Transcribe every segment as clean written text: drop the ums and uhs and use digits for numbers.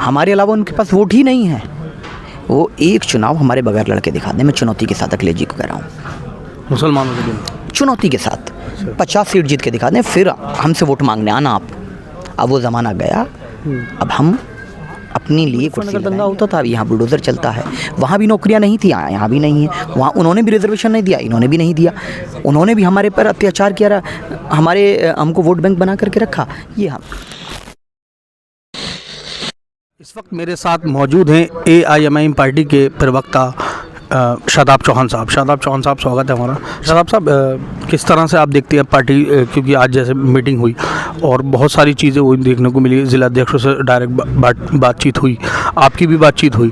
हमारे अलावा उनके पास वोट ही नहीं है। वो एक चुनाव हमारे बगैर लड़के दिखा दें, मैं चुनौती के साथ अखिलेश जी को कह रहा हूँ, मुसलमानों के लिए चुनौती के साथ 50 सीट जीत के दिखा दें, फिर हमसे वोट मांगने आना आप। अब वो ज़माना गया, अब हम अपने लिए कुर्सी दंगा होता था, अब यहाँ बुलडोज़र चलता है। वहाँ भी नौकरियाँ नहीं थी, यहाँ भी नहीं है। वहाँ उन्होंने भी रिजर्वेशन नहीं दिया, इन्होंने भी नहीं दिया। उन्होंने भी हमारे पर अत्याचार किया, हमको वोट बैंक बना करके रखा। ये हम इस वक्त मेरे साथ मौजूद हैं AIMIM पार्टी के प्रवक्ता शादाब चौहान साहब। शादाब चौहान साहब, स्वागत है हमारा। शादाब साहब, किस तरह से आप देखते हैं पार्टी, क्योंकि आज जैसे मीटिंग हुई और बहुत सारी चीज़ें हुई देखने को मिली, ज़िला अध्यक्षों से डायरेक्ट बातचीत हुई, आपकी भी बातचीत हुई,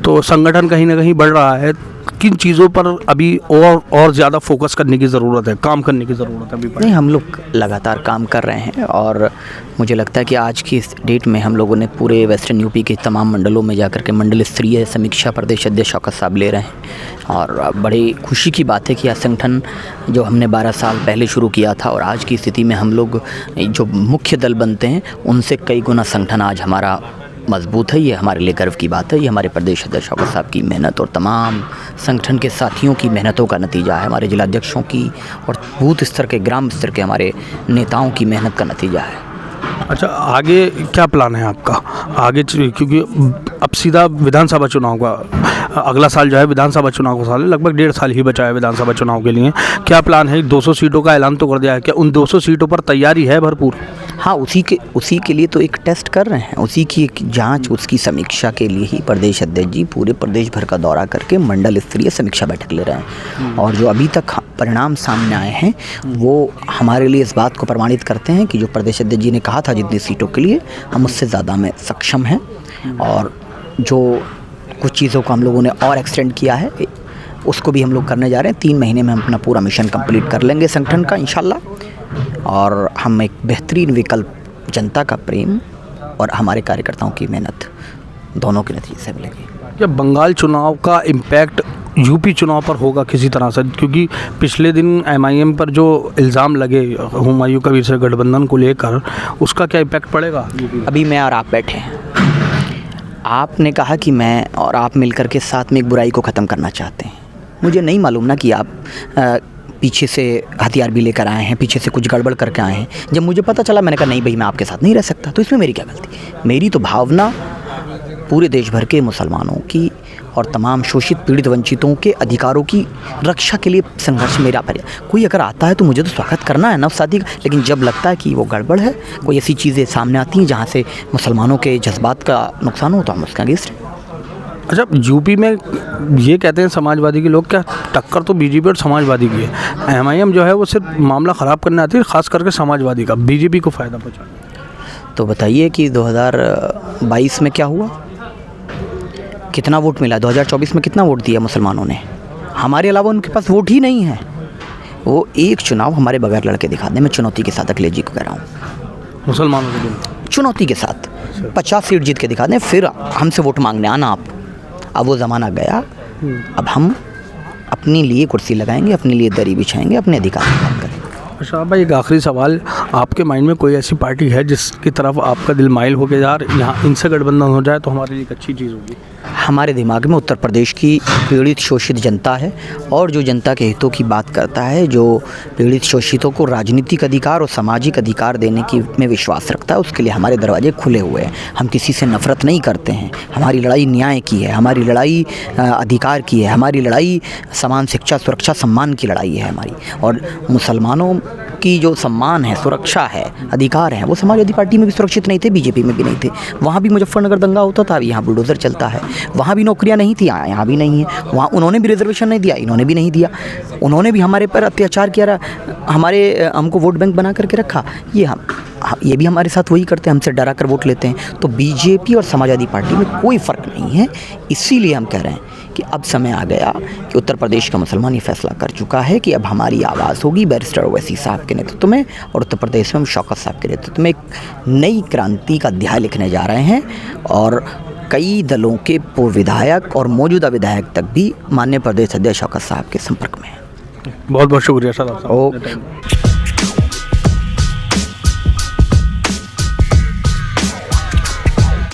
तो संगठन कहीं ना कहीं बढ़ रहा है। किन चीज़ों पर अभी और ज़्यादा फोकस करने की ज़रूरत है, काम करने की ज़रूरत है अभी? नहीं, हम लोग लगातार काम कर रहे हैं और मुझे लगता है कि आज की इस डेट में हम लोगों ने पूरे वेस्टर्न यूपी के तमाम मंडलों में जाकर के मंडल स्तरीय समीक्षा प्रदेश अध्यक्ष शौकत साहब ले रहे हैं। और बड़ी खुशी की बात है कि यह संगठन जो हमने 12 साल पहले शुरू किया था और आज की स्थिति में हम लोग जो मुख्य दल बनते हैं उनसे कई गुना संगठन आज हमारा मजबूत है। ये हमारे लिए गर्व की बात है। ये हमारे प्रदेश अध्यक्ष शौकत साहब की मेहनत और तमाम संगठन के साथियों की मेहनतों का नतीजा है, हमारे जिलाध्यक्षों की और बूथ स्तर के, ग्राम स्तर के हमारे नेताओं की मेहनत का नतीजा है। अच्छा, आगे क्या प्लान है आपका आगे, क्योंकि अब सीधा विधानसभा चुनाव का, अगला साल जो है विधानसभा चुनाव का साल है, लगभग 1.5 साल ही बचा है विधानसभा चुनाव के लिए। क्या प्लान है? 200 सीटों का ऐलान तो कर दिया है, क्या उन 200 सीटों पर तैयारी है भरपूर? हाँ, उसी के लिए तो एक टेस्ट कर रहे हैं, उसी की एक जांच, उसकी समीक्षा के लिए ही प्रदेश अध्यक्ष जी पूरे प्रदेश भर का दौरा करके मंडल स्तरीय समीक्षा बैठक ले रहे हैं। और जो अभी तक परिणाम सामने आए हैं वो हमारे लिए इस बात को प्रमाणित करते हैं कि जो प्रदेश अध्यक्ष जी ने कहा था जितनी सीटों के लिए, हम उससे ज़्यादा में सक्षम हैं। और जो कुछ चीज़ों को हम लोगों ने और एक्सटेंड किया है उसको भी हम लोग करने जा रहे हैं। 3 महीने में हम अपना पूरा मिशन कंप्लीट कर लेंगे संगठन का इंशाल्लाह। और हम एक बेहतरीन विकल्प, जनता का प्रेम और हमारे कार्यकर्ताओं की मेहनत दोनों के नतीजे से मिलेगी। क्या बंगाल चुनाव का इम्पैक्ट यूपी चुनाव पर होगा किसी तरह से? क्योंकि पिछले दिन MIM पर जो इल्ज़ाम लगे हुमायूं कबीर से गठबंधन को लेकर, उसका क्या इम्पैक्ट पड़ेगा? अभी मैं और आप बैठे हैं, आपने कहा कि मैं और आप मिलकर के साथ में एक बुराई को ख़त्म करना चाहते हैं। मुझे नहीं मालूम ना कि आप पीछे से हथियार भी लेकर आए हैं, पीछे से कुछ गड़बड़ करके आए हैं। जब मुझे पता चला, मैंने कहा नहीं भाई, मैं आपके साथ नहीं रह सकता। तो इसमें मेरी क्या गलती? मेरी तो भावना पूरे देश भर के मुसलमानों की और तमाम शोषित, पीड़ित, वंचितों के अधिकारों की रक्षा के लिए संघर्ष मेरा पर। कोई अगर आता है तो मुझे तो स्वागत करना है नवसादी का, लेकिन जब लगता है कि वो गड़बड़ है, कोई ऐसी चीज़ें सामने आती हैं जहाँ से मुसलमानों के जज्बात का नुकसान हो, तो हम उसका अगेंस्ट हैं। अच्छा, यूपी में ये कहते हैं समाजवादी के लोग, क्या टक्कर तो बीजेपी और समाजवादी की है। MIM जो है वो सिर्फ मामला ख़राब करने आती है, ख़ास करके समाजवादी का, बीजेपी को फ़ायदा पहुँचाना। तो बताइए कि 2022 में क्या हुआ, कितना वोट मिला? 2024 में कितना वोट दिया मुसलमानों ने? हमारे अलावा उनके पास वोट ही नहीं है। वो एक चुनाव हमारे बगैर लड़के दिखा दें, मैं चुनौती के साथ अखिलेश जी को कह रहा हूँ, मुसलमानों के लिए चुनौती के साथ 50 सीट जीत के दिखा दें, फिर हमसे वोट मांगने आना आप। अब वो ज़माना गया, अब हम अपने लिए कुर्सी लगाएंगे, अपने लिए दरी बिछाएंगे, अपने अधिकार की बात करेंगे। अच्छा भाई, एक आखिरी सवाल, आपके माइंड में कोई ऐसी पार्टी है जिसकी तरफ आपका दिल माइल हो के यार यहाँ इनसे गठबंधन हो जाए तो हमारे लिए एक अच्छी चीज़ होगी? हमारे दिमाग में उत्तर प्रदेश की पीड़ित शोषित जनता है और जो जनता के हितों की बात करता है, जो पीड़ित शोषितों को राजनीतिक अधिकार और सामाजिक अधिकार देने की में विश्वास रखता है, उसके लिए हमारे दरवाजे खुले हुए हैं। हम किसी से नफ़रत नहीं करते हैं। हमारी लड़ाई न्याय की है, हमारी लड़ाई अधिकार की है, हमारी लड़ाई समान शिक्षा, सुरक्षा, सम्मान की लड़ाई है हमारी। और मुसलमानों की जो सम्मान है, सुरक्षा है, अधिकार है, वो समाजवादी पार्टी में भी सुरक्षित नहीं थे, बीजेपी में भी नहीं थे। वहाँ भी मुजफ्फरनगर दंगा होता था, यहाँ बुलडोज़र चलता है। वहाँ भी नौकरियाँ नहीं थी, यहाँ भी नहीं है। वहाँ उन्होंने भी रिजर्वेशन नहीं दिया, इन्होंने भी नहीं दिया। उन्होंने भी हमारे पर अत्याचार किया, हमको वोट बैंक बना करके रखा। ये भी हमारे साथ वही करते हैं, हमसे डरा कर वोट लेते हैं। तो बीजेपी और समाजवादी पार्टी में कोई फ़र्क नहीं है। इसीलिए हम कह रहे हैं कि अब समय आ गया कि उत्तर प्रदेश का मुसलमान ये फैसला कर चुका है कि अब हमारी आवाज़ होगी बैरिस्टर ओवैसी साहब के नेतृत्व में, और उत्तर प्रदेश में हम शौकत साहब के नेतृत्व में एक नई क्रांति का अध्याय लिखने जा रहे हैं। और कई दलों के पूर्व विधायक और मौजूदा विधायक तक भी माननीय प्रदेश अध्यक्ष शौकत साहब के संपर्क में हैं। बहुत बहुत शुक्रिया सर। ओके।